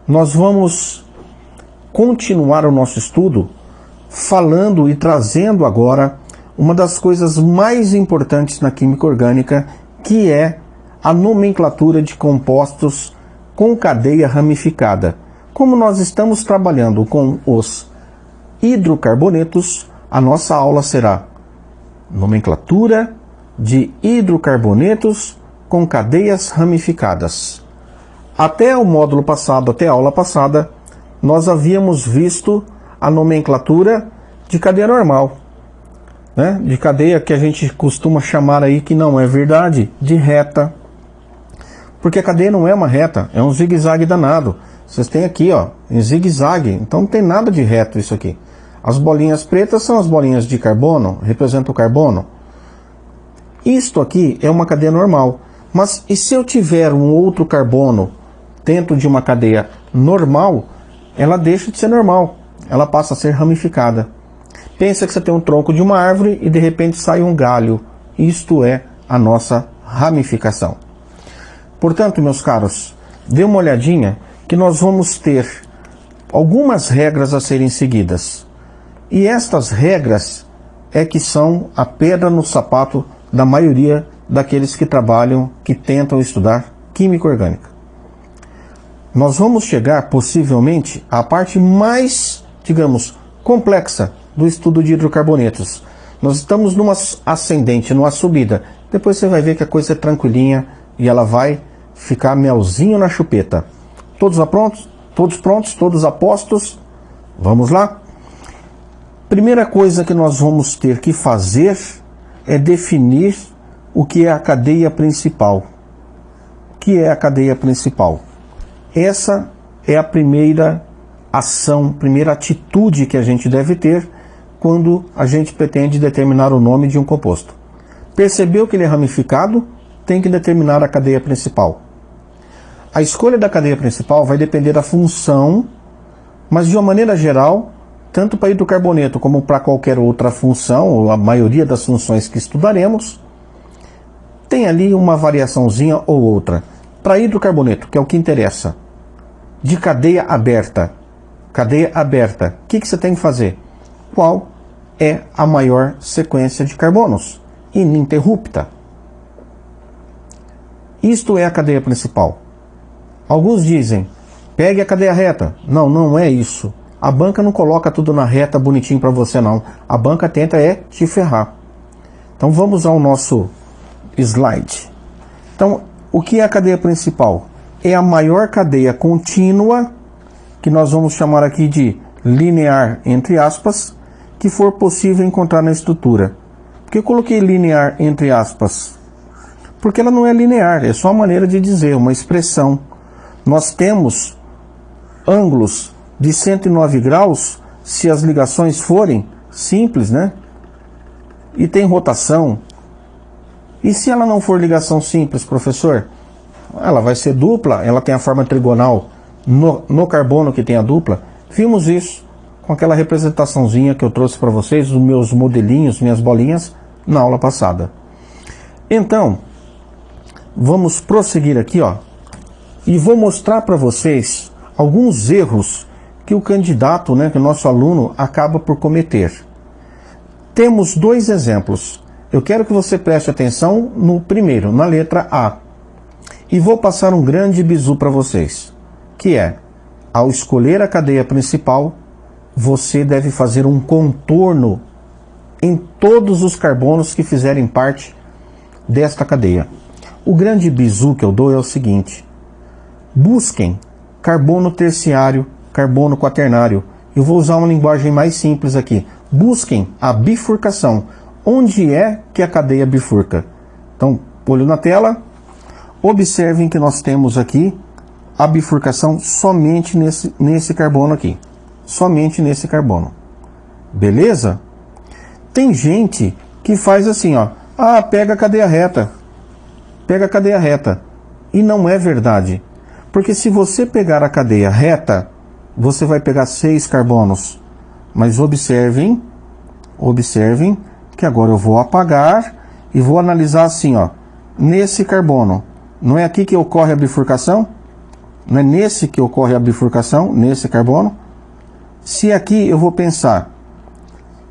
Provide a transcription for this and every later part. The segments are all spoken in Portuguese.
nós vamos continuar o nosso estudo falando e trazendo agora uma das coisas mais importantes na química orgânica, que é a nomenclatura de compostos com cadeia ramificada. Como nós estamos trabalhando com os hidrocarbonetos, a nossa aula será nomenclatura de hidrocarbonetos com cadeias ramificadas. Até o módulo passado, até a aula passada, nós havíamos visto a nomenclatura de cadeia normal, né? De cadeia que a gente costuma chamar aí, que não é verdade, de reta. Porque a cadeia não é uma reta, é um zigue-zague danado. Vocês têm aqui, ó, em zigue-zague, então não tem nada de reto isso aqui. As bolinhas pretas são as bolinhas de carbono, representam o carbono. Isto aqui é uma cadeia normal. Mas e se eu tiver um outro carbono dentro de uma cadeia normal, ela deixa de ser normal, ela passa a ser ramificada. Pensa que você tem um tronco de uma árvore e de repente sai um galho. Isto é a nossa ramificação. Portanto, meus caros, dê uma olhadinha que nós vamos ter algumas regras a serem seguidas. E estas regras é que são a pedra no sapato da maioria daqueles que trabalham, que tentam estudar química orgânica. Nós vamos chegar possivelmente à parte mais, digamos, complexa do estudo de hidrocarbonetos. Nós estamos numa ascendente, numa subida. Depois você vai ver que a coisa é tranquilinha e ela vai ficar melzinho na chupeta. Todos prontos? Todos prontos? Todos apostos? Vamos lá? Primeira coisa que nós vamos ter que fazer é definir o que é a cadeia principal. O que é a cadeia principal? Essa é a primeira ação, primeira atitude que a gente deve ter quando a gente pretende determinar o nome de um composto. Percebeu que ele é ramificado? Tem que determinar a cadeia principal. A escolha da cadeia principal vai depender da função, mas de uma maneira geral, tanto para hidrocarboneto como para qualquer outra função, ou a maioria das funções que estudaremos, tem ali uma variaçãozinha ou outra. Para hidrocarboneto, que é o que interessa, de cadeia aberta. Cadeia aberta, o que você tem que fazer? Qual é a maior sequência de carbonos? Ininterrupta. Isto é a cadeia principal. Alguns dizem, pegue a cadeia reta. Não, não é isso. A banca não coloca tudo na reta bonitinho para você, não. A banca tenta te ferrar. Então vamos ao nosso slide. Então, o que é a cadeia principal? É a maior cadeia contínua, que nós vamos chamar aqui de linear, entre aspas, que for possível encontrar na estrutura. Por que eu coloquei linear, entre aspas? Porque ela não é linear, é só uma maneira de dizer, uma expressão. Nós temos ângulos de 109 graus, se as ligações forem simples, né? E tem rotação. E se ela não for ligação simples, professor? Ela vai ser dupla, ela tem a forma trigonal no carbono que tem a dupla. Vimos isso com aquela representaçãozinha que eu trouxe para vocês, os meus modelinhos, minhas bolinhas, na aula passada. Então, vamos prosseguir aqui, ó, e vou mostrar para vocês alguns erros que o candidato, né, que o nosso aluno acaba por cometer. Temos dois exemplos. Eu quero que você preste atenção no primeiro, na letra A. E vou passar um grande bizu para vocês, que é, ao escolher a cadeia principal, você deve fazer um contorno em todos os carbonos que fizerem parte desta cadeia. O grande bizu que eu dou é o seguinte: busquem carbono terciário, carbono quaternário. Eu vou usar uma linguagem mais simples aqui. Busquem a bifurcação. Onde é que a cadeia bifurca? Então, olho na tela. Observem que nós temos aqui a bifurcação somente nesse carbono aqui. Somente nesse carbono. Beleza? Tem gente que faz assim, ó. Ah, pega a cadeia reta. Pega a cadeia reta. E não é verdade. Porque se você pegar a cadeia reta, você vai pegar 6 carbonos. Mas observem que agora eu vou apagar e vou analisar assim, ó. Nesse carbono. Não é aqui que ocorre a bifurcação? Não é nesse que ocorre a bifurcação, nesse carbono. Se aqui eu vou pensar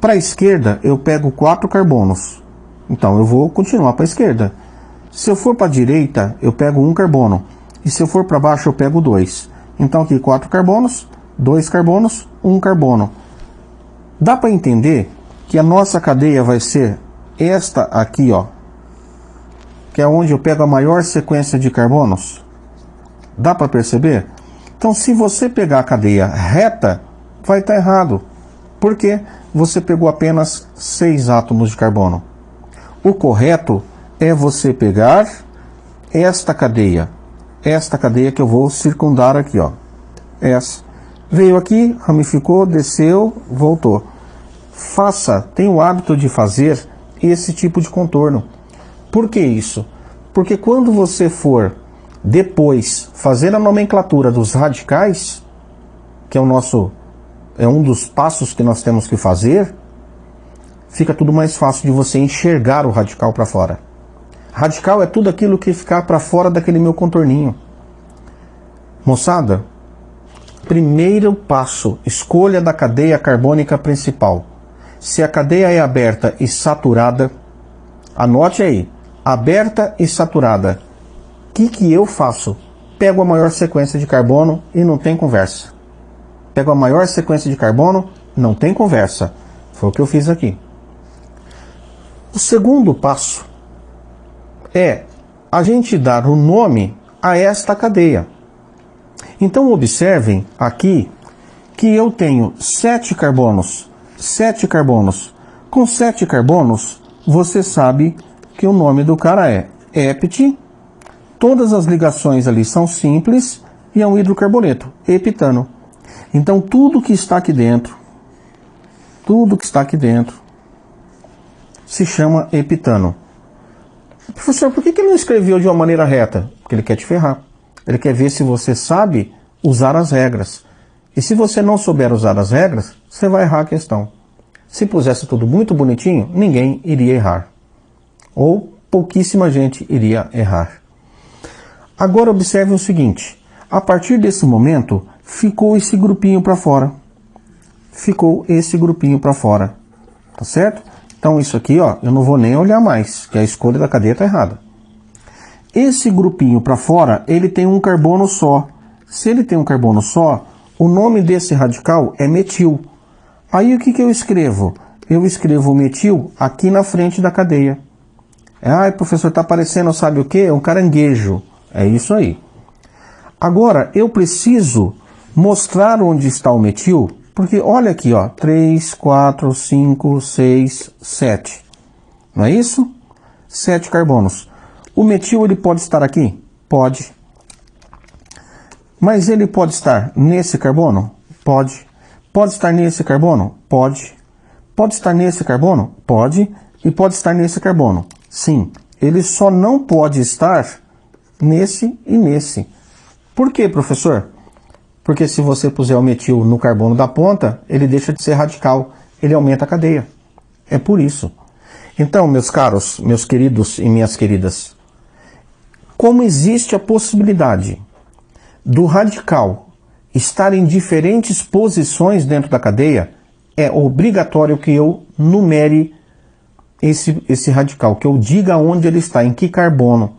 para a esquerda, eu pego 4 carbonos. Então eu vou continuar para a esquerda. Se eu for para a direita, eu pego 1 carbono. E se eu for para baixo, eu pego 2. Então aqui 4 carbonos, 2 carbonos, 1 carbono. Dá para entender que a nossa cadeia vai ser esta aqui, ó, que é onde eu pego a maior sequência de carbonos? Dá para perceber? Então, se você pegar a cadeia reta, vai estar errado. Porque você pegou apenas 6 átomos de carbono. O correto é você pegar esta cadeia que eu vou circundar aqui, ó. Essa. Veio aqui, ramificou, desceu, voltou. Tenha o hábito de fazer esse tipo de contorno. Por que isso? Porque quando você for depois fazer a nomenclatura dos radicais, que é um dos passos que nós temos que fazer, fica tudo mais fácil de você enxergar o radical para fora. Radical é tudo aquilo que ficar para fora daquele meu contorninho. Moçada, primeiro passo, escolha da cadeia carbônica principal. Se a cadeia é aberta e saturada, anote aí, aberta e saturada. O que eu faço? Pego a maior sequência de carbono e não tem conversa. Pego a maior sequência de carbono, não tem conversa. Foi o que eu fiz aqui. O segundo passo é a gente dar o nome a esta cadeia. Então observem aqui que eu tenho 7 carbonos. 7 carbonos. Com 7 carbonos, você sabe que o nome do cara é hepte. Todas as ligações ali são simples e é um hidrocarboneto, heptano. Então tudo que está aqui dentro, se chama heptano. Professor, por que ele não escreveu de uma maneira reta? Porque ele quer te ferrar. Ele quer ver se você sabe usar as regras. E se você não souber usar as regras, você vai errar a questão. Se pusesse tudo muito bonitinho, ninguém iria errar. Ou pouquíssima gente iria errar. Agora observe o seguinte. A partir desse momento, ficou esse grupinho para fora. Tá certo? Então isso aqui, ó, eu não vou nem olhar mais, que a escolha da cadeia está errada. Esse grupinho para fora, ele tem um carbono só. Se ele tem um carbono só, o nome desse radical é metil. Aí o que eu escrevo? Eu escrevo o metil aqui na frente da cadeia. Professor, está aparecendo, sabe o que? É um caranguejo. É isso aí. Agora, eu preciso mostrar onde está o metil, porque olha aqui, ó, 3, 4, 5, 6, 7. Não é isso? 7 carbonos. O metil, ele pode estar aqui? Pode. Mas ele pode estar nesse carbono? Pode. Pode estar nesse carbono? Pode. Pode estar nesse carbono? Pode. E pode estar nesse carbono? Sim. Ele só não pode estar nesse e nesse. Por quê, professor? Porque se você puser o metil no carbono da ponta, ele deixa de ser radical. Ele aumenta a cadeia. É por isso. Então, meus caros, meus queridos e minhas queridas, como existe a possibilidade do radical estar em diferentes posições dentro da cadeia, é obrigatório que eu numere esse radical, que eu diga onde ele está, em que carbono.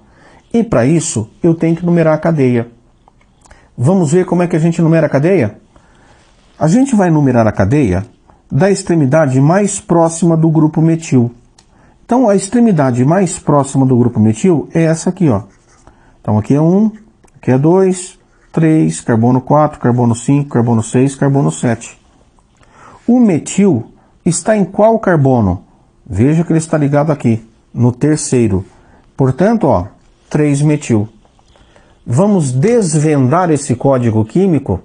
E para isso, eu tenho que numerar a cadeia. Vamos ver como é que a gente numera a cadeia? A gente vai numerar a cadeia da extremidade mais próxima do grupo metil. Então, a extremidade mais próxima do grupo metil é essa aqui, ó. Então, aqui é 1, aqui é 2, 3, carbono 4, carbono 5, carbono 6, carbono 7. O metil está em qual carbono? Veja que ele está ligado aqui, no terceiro. Portanto, ó, 3-metil. Vamos desvendar esse código químico,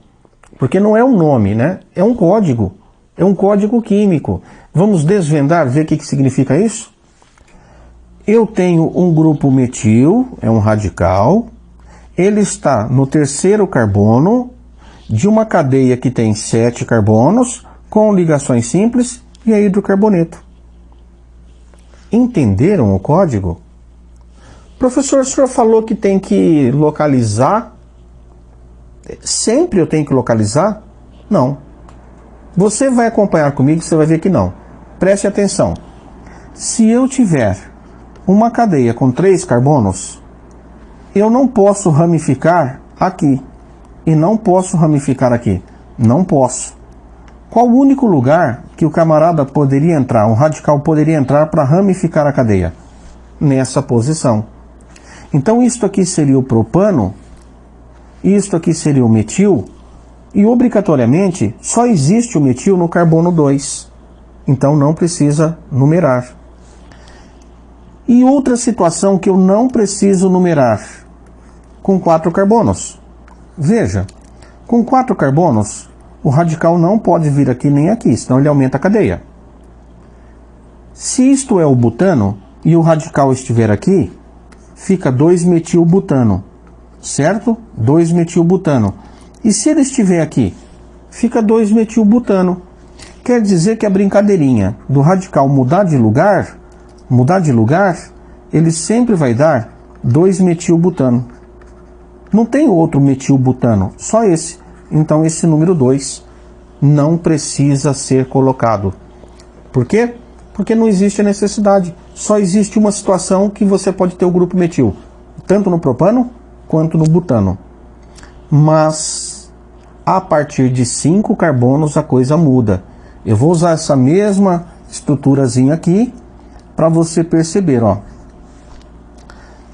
porque não é um nome, né? É um código. É um código químico. Vamos desvendar, ver o que significa isso? Eu tenho um grupo metil, é um radical. Ele está no terceiro carbono de uma cadeia que tem 7 carbonos, com ligações simples e é hidrocarboneto. Entenderam o código? Professor, o senhor falou que tem que localizar sempre eu tenho que localizar? Não. Você vai acompanhar comigo, você vai ver que não. Preste atenção. Se eu tiver uma cadeia com 3 carbonos, eu não posso ramificar aqui. E não posso ramificar aqui. Não posso. Qual o único lugar que o camarada poderia entrar, um radical poderia entrar para ramificar a cadeia? Nessa posição. Então isto aqui seria o propano, isto aqui seria o metil, e obrigatoriamente só existe o metil no carbono 2. Então não precisa numerar. E outra situação que eu não preciso numerar, com 4 carbonos. Veja, com 4 carbonos, o radical não pode vir aqui nem aqui, senão ele aumenta a cadeia. Se isto é o butano, e o radical estiver aqui, fica 2-metilbutano, certo? 2-metilbutano. E se ele estiver aqui, fica 2-metilbutano. Quer dizer que a brincadeirinha do radical mudar de lugar, ele sempre vai dar 2-metilbutano. Não tem outro metilbutano, só esse. Então esse número 2 não precisa ser colocado. Por quê? Porque não existe a necessidade. Só existe uma situação que você pode ter o grupo metil, tanto no propano quanto no butano. Mas a partir de 5 carbonos a coisa muda. Eu vou usar essa mesma estruturazinha aqui para você perceber, ó.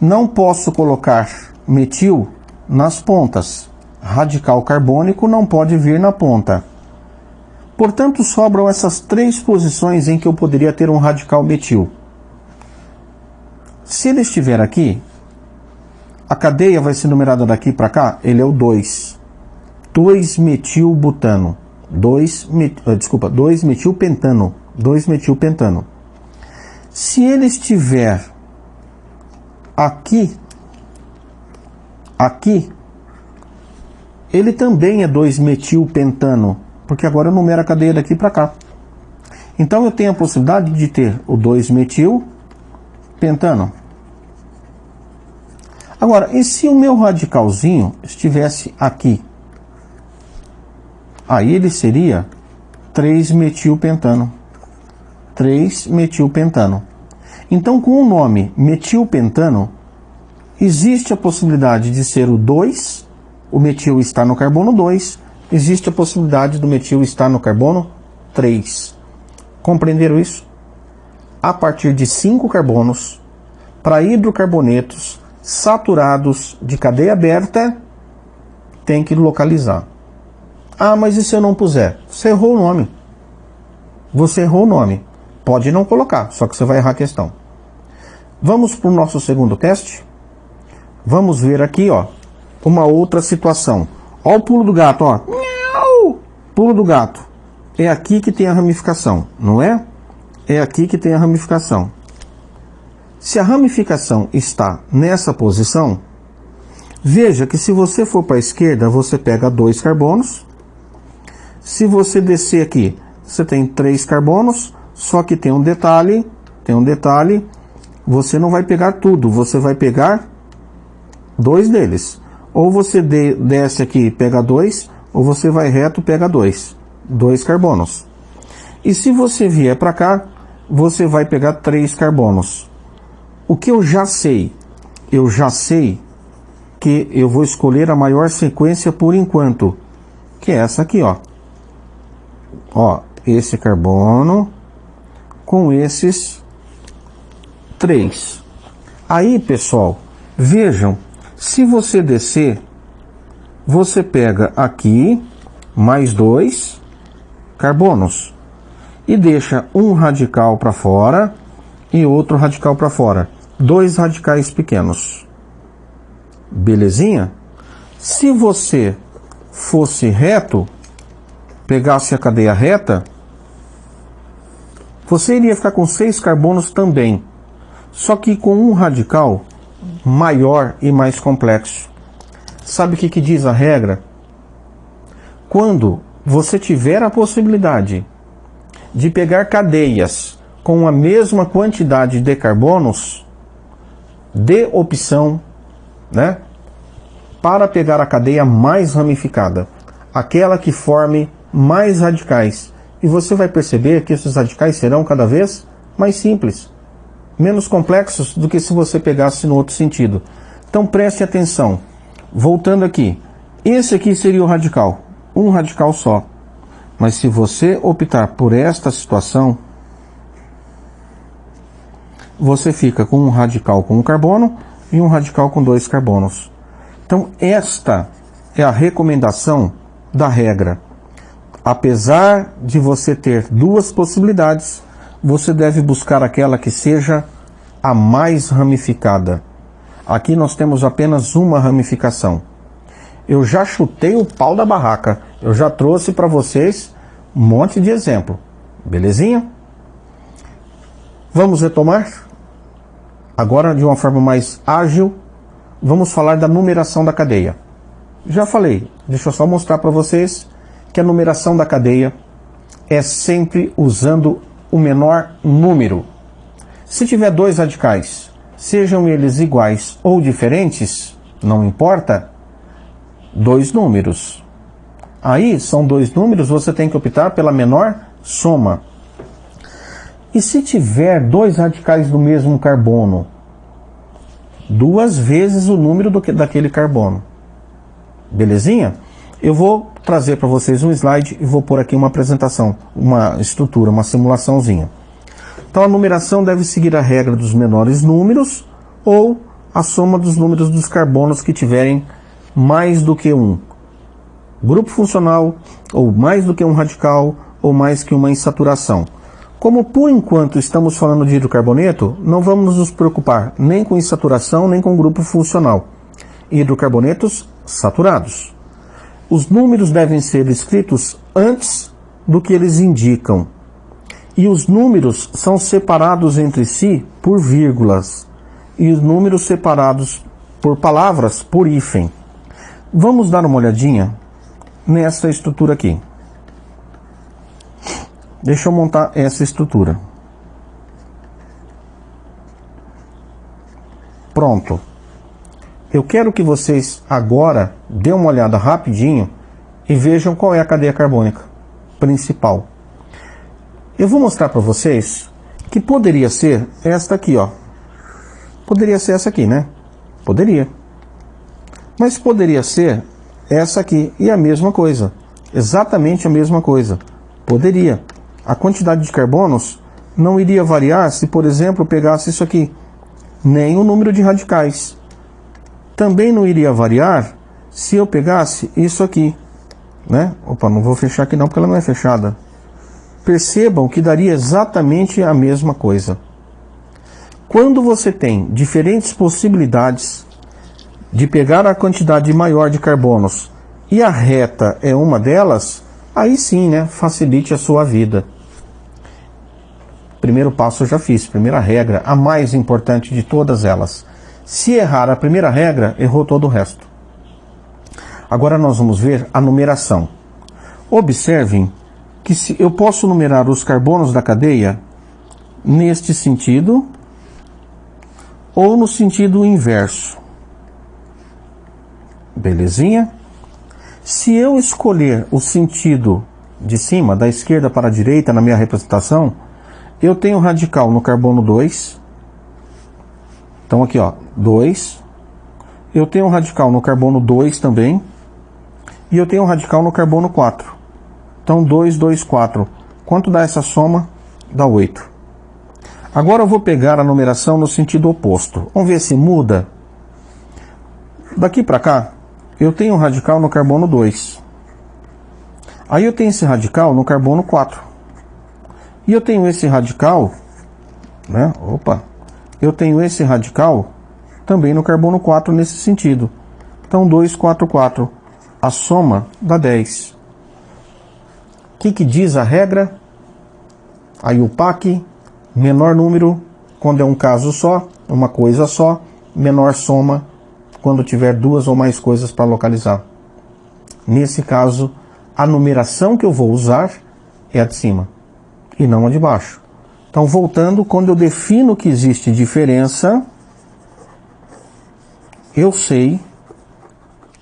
Não posso colocar metil nas pontas. Radical carbônico não pode vir na ponta. Portanto, sobram essas 3 posições em que eu poderia ter um radical metil. Se ele estiver aqui, a cadeia vai ser numerada daqui para cá, ele é o 2. 2-metilbutano. 2-metilpentano. 2-metilpentano. Se ele estiver aqui, ele também é 2-metilpentano, porque agora eu numero a cadeia daqui para cá. Então eu tenho a possibilidade de ter o 2-metilpentano. Agora, e se o meu radicalzinho estivesse aqui? Aí ele seria 3-metilpentano. 3-metilpentano. Então, com o nome metilpentano, existe a possibilidade de ser o 2, o metil está no carbono 2, existe a possibilidade do metil estar no carbono 3. Compreenderam isso? A partir de 5 carbonos, para hidrocarbonetos saturados de cadeia aberta, tem que localizar. Ah, mas e se eu não puser? Você errou o nome. Você errou o nome. Pode não colocar, só que você vai errar a questão. Vamos para o nosso segundo teste. Vamos ver aqui, ó, uma outra situação. Ó o pulo do gato, ó. Pulo do gato. É aqui que tem a ramificação, não é? É aqui que tem a ramificação. Se a ramificação está nessa posição, veja que se você for para a esquerda, você pega 2 carbonos. Se você descer aqui, você tem 3 carbonos, só que tem um detalhe, você não vai pegar tudo, você vai pegar 2 deles. Ou você desce aqui e pega 2, ou você vai reto e pega 2. 2 carbonos. E se você vier para cá, você vai pegar 3 carbonos. O que eu já sei? Eu já sei que eu vou escolher a maior sequência por enquanto, que é essa aqui, ó. Ó, esse carbono com esses 3. Aí, pessoal, vejam, se você descer, você pega aqui mais 2 carbonos e deixa um radical para fora e outro radical para fora. 2 radicais pequenos. Belezinha? Se você fosse reto, pegasse a cadeia reta, você iria ficar com 6 carbonos também, só que com um radical maior e mais complexo. Sabe o que diz a regra? Quando você tiver a possibilidade de pegar cadeias com a mesma quantidade de carbonos, dê opção, né, para pegar a cadeia mais ramificada, aquela que forme mais radicais. E você vai perceber que esses radicais serão cada vez mais simples, menos complexos do que se você pegasse no outro sentido. Então preste atenção. Voltando aqui, esse aqui seria o radical, um radical só. Mas se você optar por esta situação, você fica com um radical com um carbono e um radical com 2 carbonos. Então esta é a recomendação da regra. Apesar de você ter 2 possibilidades, você deve buscar aquela que seja a mais ramificada. Aqui nós temos apenas uma ramificação. Eu já chutei o pau da barraca. Eu já trouxe para vocês um monte de exemplo. Belezinha? Vamos retomar? Agora, de uma forma mais ágil, vamos falar da numeração da cadeia. Já falei, deixa eu só mostrar para vocês que a numeração da cadeia é sempre usando o menor número. Se tiver 2 radicais, sejam eles iguais ou diferentes, não importa, 2 números. Aí, são 2 números, você tem que optar pela menor soma. E se tiver 2 radicais do mesmo carbono, 2 vezes o número daquele carbono. Belezinha? Eu vou trazer para vocês um slide e vou pôr aqui uma apresentação, uma estrutura, uma simulaçãozinha. Então a numeração deve seguir a regra dos menores números ou a soma dos números dos carbonos que tiverem mais do que um grupo funcional, ou mais do que um radical, ou mais que uma insaturação. Como por enquanto estamos falando de hidrocarboneto, não vamos nos preocupar nem com insaturação nem com grupo funcional. Hidrocarbonetos saturados. Os números devem ser escritos antes do que eles indicam. E os números são separados entre si por vírgulas. E os números separados por palavras por hífen. Vamos dar uma olhadinha nessa estrutura aqui. Deixa eu montar essa estrutura. Pronto. Eu quero que vocês agora dêem uma olhada rapidinho e vejam qual é a cadeia carbônica principal. Eu vou mostrar para vocês que poderia ser esta aqui, ó. Poderia ser essa aqui, né? Poderia. Mas poderia ser essa aqui e a mesma coisa. Exatamente a mesma coisa. Poderia. A quantidade de carbonos não iria variar se, por exemplo, eu pegasse isso aqui. Nem o número de radicais. Também não iria variar se eu pegasse isso aqui, né? Opa, não vou fechar aqui não porque ela não é fechada. Percebam que daria exatamente a mesma coisa. Quando você tem diferentes possibilidades de pegar a quantidade maior de carbonos e a reta é uma delas, aí sim, né? Facilite a sua vida. Primeiro passo eu já fiz, primeira regra, a mais importante de todas elas. Se errar a primeira regra, errou todo o resto. Agora nós vamos ver a numeração. Observem que eu posso numerar os carbonos da cadeia neste sentido ou no sentido inverso. Belezinha? Se eu escolher o sentido de cima, da esquerda para a direita na minha representação, eu tenho radical no carbono 2. Então aqui, ó, 2. Eu tenho um radical no carbono 2 também. E eu tenho um radical no carbono 4. Então 2, 2, 4. Quanto dá essa soma? Dá 8. Agora eu vou pegar a numeração no sentido oposto. Vamos ver se muda. Daqui para cá, eu tenho um radical no carbono 2. Aí eu tenho esse radical no carbono 4. E eu tenho esse radical, né? Opa! Eu tenho esse radical também no carbono 4 nesse sentido. Então 2, 4, 4. A soma dá 10. O que diz a regra? A IUPAC, menor número quando é um caso só, uma coisa só, menor soma quando tiver 2 ou mais coisas para localizar. Nesse caso, a numeração que eu vou usar é a de cima e não a de baixo. Então, voltando, quando eu defino que existe diferença, eu sei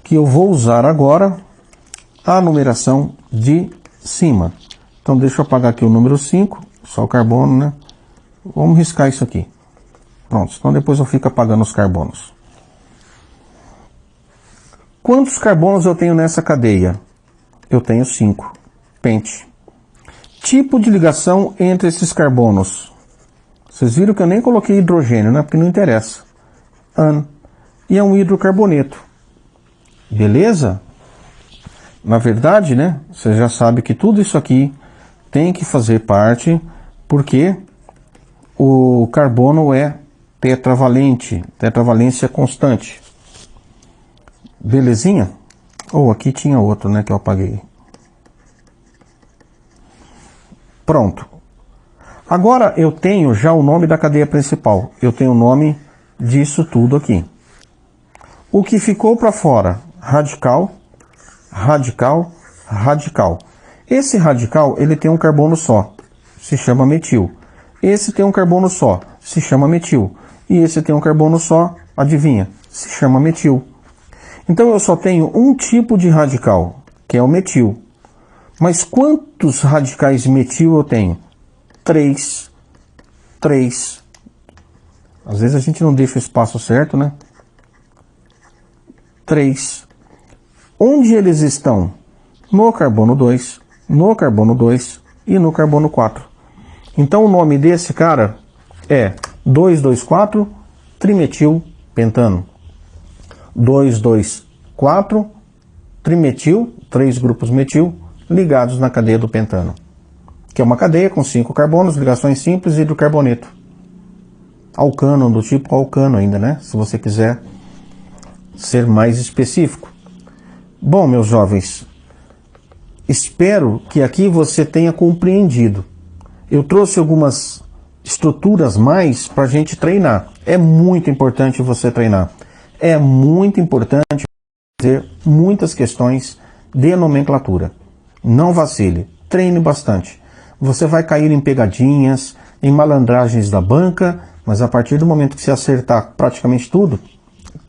que eu vou usar agora a numeração de cima. Então deixa eu apagar aqui o número 5, só o carbono, né? Vamos riscar isso aqui. Pronto, então depois eu fico apagando os carbonos. Quantos carbonos eu tenho nessa cadeia? Eu tenho 5. Pente. Tipo de ligação entre esses carbonos. Vocês viram que eu nem coloquei hidrogênio, né? Porque não interessa. AN. E é um hidrocarboneto. Beleza? Na verdade, né? Você já sabe que tudo isso aqui tem que fazer parte, porque o carbono é tetravalente, tetravalência constante. Belezinha? Ou aqui tinha outro, né, que eu apaguei. Pronto. Agora eu tenho já o nome da cadeia principal. Eu tenho o nome disso tudo aqui. O que ficou para fora? Radical, radical, radical. Esse radical, ele tem um carbono só, se chama metil. Esse tem um carbono só, se chama metil. E esse tem um carbono só, adivinha? Se chama metil. Então eu só tenho um tipo de radical, que é o metil. Mas quantos radicais de metil eu tenho? 3. 3. Às vezes a gente não deixa o espaço certo, né? 3. Onde eles estão? No carbono 2, no carbono 2 e no carbono 4. Então o nome desse cara é 2,2,4 trimetilpentano. 2,2,4 trimetil, 3 grupos metil, ligados na cadeia do pentano. Que é uma cadeia com 5 carbonos, ligações simples e hidrocarboneto. Alcano, do tipo alcano ainda, né? Se você quiser ser mais específico. Bom, meus jovens, espero que aqui você tenha compreendido. Eu trouxe algumas estruturas mais para a gente treinar. É muito importante você treinar. É muito importante fazer muitas questões de nomenclatura. Não vacile, treine bastante. Você vai cair em pegadinhas, em malandragens da banca, mas a partir do momento que você acertar praticamente tudo,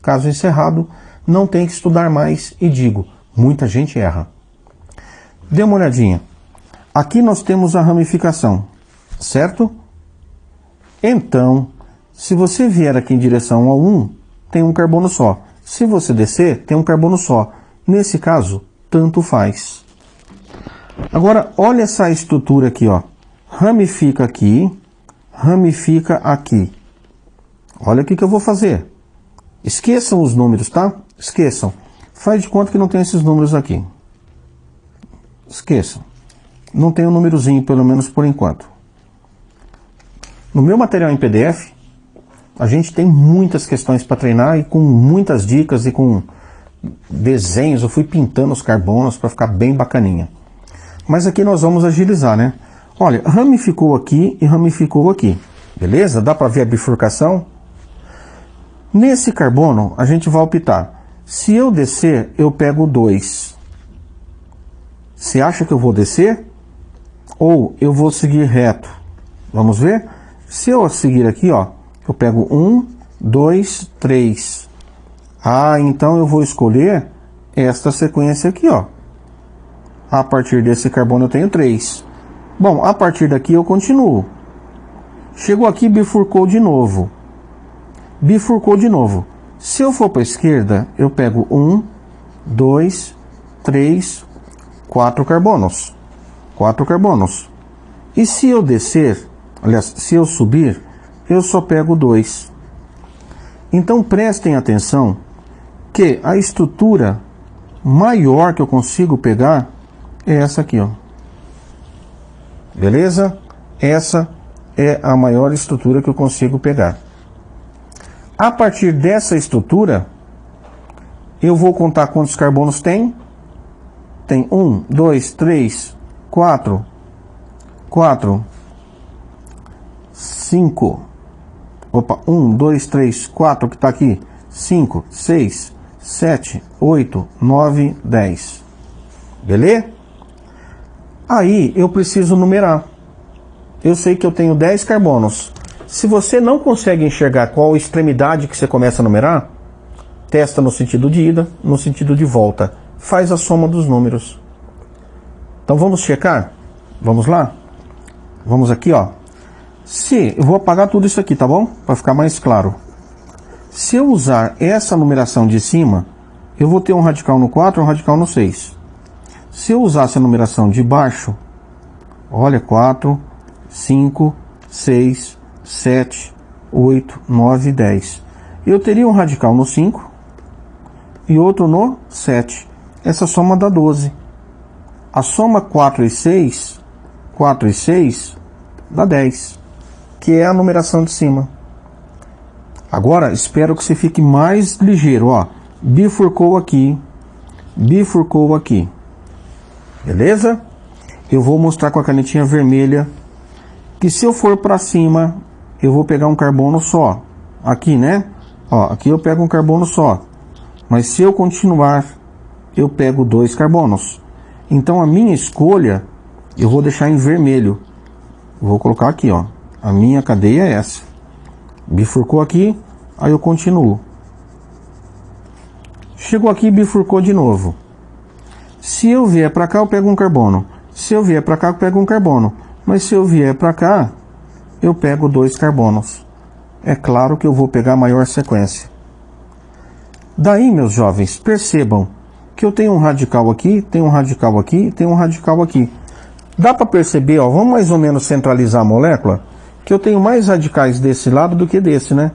caso encerrado, não tem que estudar mais e digo, muita gente erra. Dê uma olhadinha. Aqui nós temos a ramificação, certo? Então, se você vier aqui em direção ao 1, tem um carbono só. Se você descer, tem um carbono só. Nesse caso, tanto faz. Agora, olha essa estrutura aqui, ó. Ramifica aqui, ramifica aqui. Olha o que eu vou fazer. Esqueçam os números, tá? Esqueçam. Faz de conta que não tem esses números aqui. Esqueçam. Não tem um númerozinho, pelo menos por enquanto. No meu material em PDF, a gente tem muitas questões para treinar e com muitas dicas e com desenhos. Eu fui pintando os carbonos para ficar bem bacaninha. Mas aqui nós vamos agilizar, né? Olha, ramificou aqui e ramificou aqui. Beleza? Dá para ver a bifurcação? Nesse carbono, a gente vai optar. Se eu descer, eu pego 2. Você acha que eu vou descer? Ou eu vou seguir reto? Vamos ver? Se eu seguir aqui, ó, eu pego 1, 2, 3. Ah, então eu vou escolher esta sequência aqui, ó. A partir desse carbono eu tenho 3. Bom, a partir daqui eu continuo. Chegou aqui, bifurcou de novo. Bifurcou de novo. Se eu for para a esquerda, eu pego 1, 2, 3, 4 carbonos. 4 carbonos. E se eu descer, aliás, se eu subir, eu só pego 2. Então prestem atenção que a estrutura maior que eu consigo pegar é essa aqui, ó. Beleza? Essa é a maior estrutura que eu consigo pegar. A partir dessa estrutura, eu vou contar quantos carbonos tem. Tem 1, 2, 3, 4, 5. Opa, 1, 2, 3, 4 que está aqui. 5, 6, 7, 8, 9, 10. Beleza? Aí eu preciso numerar. Eu sei que eu tenho 10 carbonos. Se você não consegue enxergar qual extremidade que você começa a numerar, testa no sentido de ida, no sentido de volta. Faz a soma dos números. Então vamos checar? Vamos lá? Vamos aqui, ó. Eu vou apagar tudo isso aqui, tá bom? Para ficar mais claro. Se eu usar essa numeração de cima, eu vou ter um radical no 4 e um radical no 6. Se eu usasse a numeração de baixo, olha, 4, 5, 6, 7, 8, 9 e 10. Eu teria um radical no 5 e outro no 7. Essa soma dá 12. A soma 4 e 6 dá 10, que é a numeração de cima. Agora, espero que você fique mais ligeiro, ó. Bifurcou aqui, beleza? Eu vou mostrar com a canetinha vermelha que se eu for para cima, eu vou pegar um carbono só. Aqui, né? Ó, aqui eu pego um carbono só. Mas se eu continuar, eu pego 2 carbonos. Então a minha escolha, eu vou deixar em vermelho. Vou colocar aqui, ó. A minha cadeia é essa. Bifurcou aqui, aí eu continuo. Chegou aqui e bifurcou de novo. Se eu vier para cá, eu pego um carbono. Se eu vier para cá, eu pego um carbono. Mas se eu vier para cá, eu pego 2 carbonos. É claro que eu vou pegar a maior sequência. Daí, meus jovens, percebam que eu tenho um radical aqui, tenho um radical aqui, tenho um radical aqui. Dá para perceber, ó, vamos mais ou menos centralizar a molécula, que eu tenho mais radicais desse lado do que desse, né?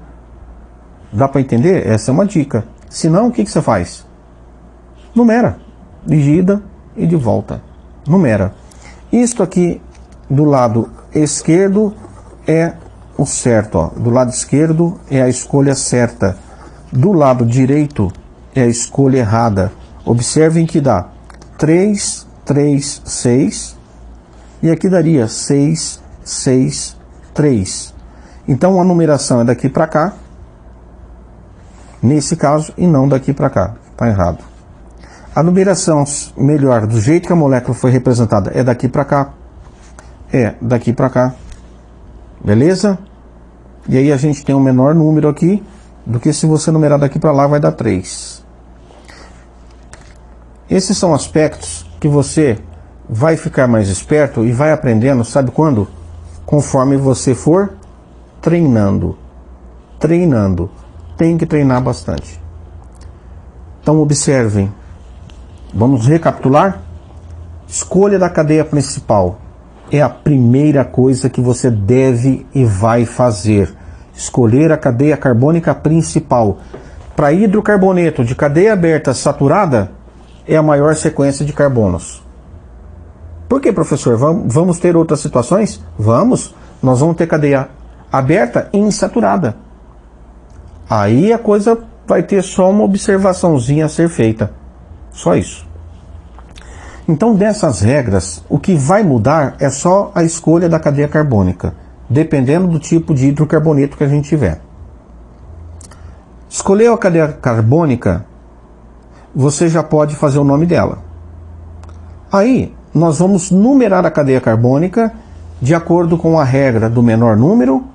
Dá para entender? Essa é uma dica. Se não, o que você faz? Numera. De ida e de volta. Numera. Isto aqui do lado esquerdo é o certo, ó. Do lado esquerdo é a escolha certa. Do lado direito é a escolha errada. Observem que dá 3, 3, 6. E aqui daria 6, 6, 3. Então a numeração é daqui para cá. Nesse caso, e não daqui para cá. Está errado. A numeração melhor, do jeito que a molécula foi representada, é daqui para cá. É daqui para cá. Beleza? E aí a gente tem um menor número aqui do que se você numerar daqui para lá vai dar 3. Esses são aspectos que você vai ficar mais esperto e vai aprendendo, sabe quando? Conforme você for treinando. Treinando. Tem que treinar bastante. Então observem. Vamos recapitular? Escolha da cadeia principal. É a primeira coisa que você deve e vai fazer. Escolher a cadeia carbônica principal. Para hidrocarboneto de cadeia aberta saturada, é a maior sequência de carbonos. Por que, professor? Vamos ter outras situações? Vamos. Nós vamos ter cadeia aberta e insaturada. Aí a coisa vai ter só uma observaçãozinha a ser feita. Só isso. Então, dessas regras, o que vai mudar é só a escolha da cadeia carbônica, dependendo do tipo de hidrocarboneto que a gente tiver. Escolheu a cadeia carbônica, você já pode fazer o nome dela. Aí, nós vamos numerar a cadeia carbônica de acordo com a regra do menor número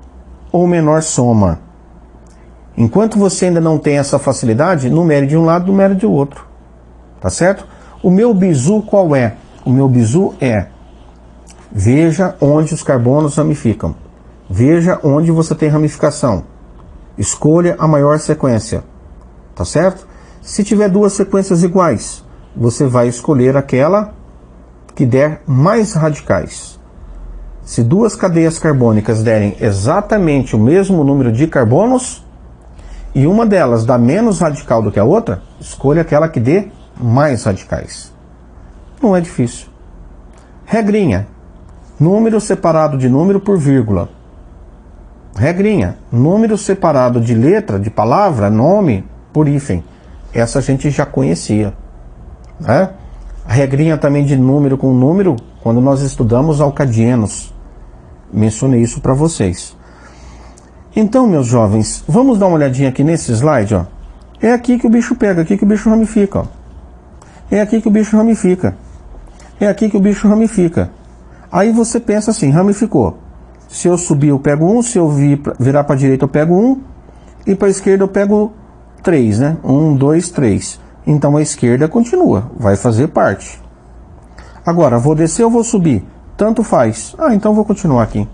ou menor soma. Enquanto você ainda não tem essa facilidade, numere de um lado, numere de outro. Tá certo? O meu bizu qual é? O meu bizu é: veja onde os carbonos ramificam. Veja onde você tem ramificação. Escolha a maior sequência. Tá certo? Se tiver duas sequências iguais, você vai escolher aquela que der mais radicais. Se duas cadeias carbônicas derem exatamente o mesmo número de carbonos e uma delas dá menos radical do que a outra, escolha aquela que dê mais radicais. Não é difícil. Regrinha: número separado de número por vírgula. Regrinha: número separado de letra, de palavra, nome, por hífen. Essa a gente já conhecia, né? A regrinha também de número com número, quando nós estudamos alcadienos. Mencionei isso para vocês. Então, meus jovens, vamos dar uma olhadinha aqui nesse slide, ó. É aqui que o bicho pega, aqui que o bicho ramifica, ó. É aqui que o bicho ramifica. É aqui que o bicho ramifica. Aí você pensa assim: ramificou. Se eu subir eu pego 1, se eu virar para a direita eu pego 1, e para a esquerda eu pego 3, né? 1, 2, 3. Então a esquerda continua, vai fazer parte. Agora, vou descer ou vou subir? Tanto faz. Ah, então vou continuar aqui.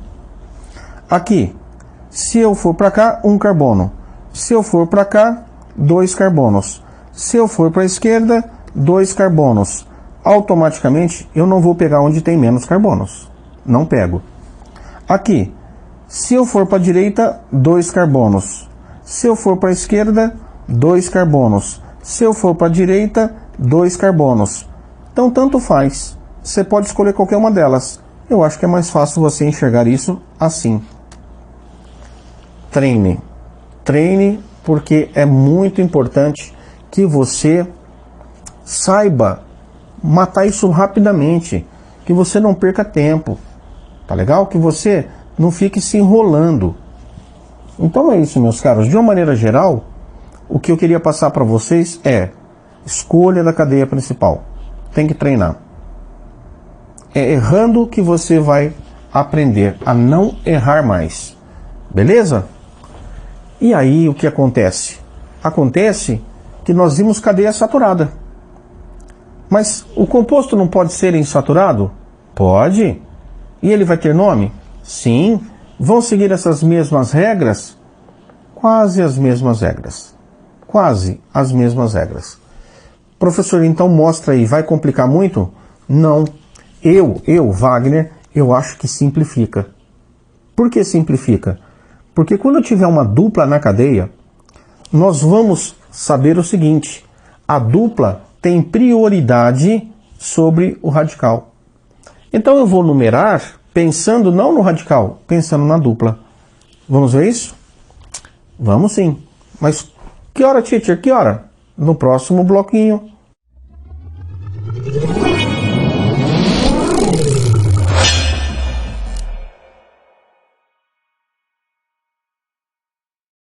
Aqui, se eu for para cá, 1 carbono. Se eu for para cá, 2 carbonos. Se eu for para a esquerda, 2 carbonos. Automaticamente, eu não vou pegar onde tem menos carbonos. Não pego. Aqui, se eu for para a direita, 2 carbonos. Se eu for para a esquerda, 2 carbonos. Se eu for para a direita, 2 carbonos. Então, tanto faz. Você pode escolher qualquer uma delas. Eu acho que é mais fácil você enxergar isso assim. Treine. Treine, porque é muito importante que você saiba matar isso rapidamente. Que você não perca tempo. Tá legal? Que você não fique se enrolando. Então é isso, meus caros. De uma maneira geral, o que eu queria passar para vocês é escolha da cadeia principal. Tem que treinar. É errando que você vai aprender a não errar mais. Beleza? E aí o que acontece? Acontece que nós vimos cadeia saturada. Mas o composto não pode ser insaturado? Pode. E ele vai ter nome? Sim. Vão seguir essas mesmas regras? Quase as mesmas regras. Quase as mesmas regras. Professor, então mostra aí, vai complicar muito? Não. Wagner, eu acho que simplifica. Por que simplifica? Porque quando eu tiver uma dupla na cadeia, nós vamos saber o seguinte: a dupla tem prioridade sobre o radical. Então eu vou numerar pensando não no radical, pensando na dupla. Vamos ver isso? Vamos sim. Mas que hora, teacher? Que hora? No próximo bloquinho.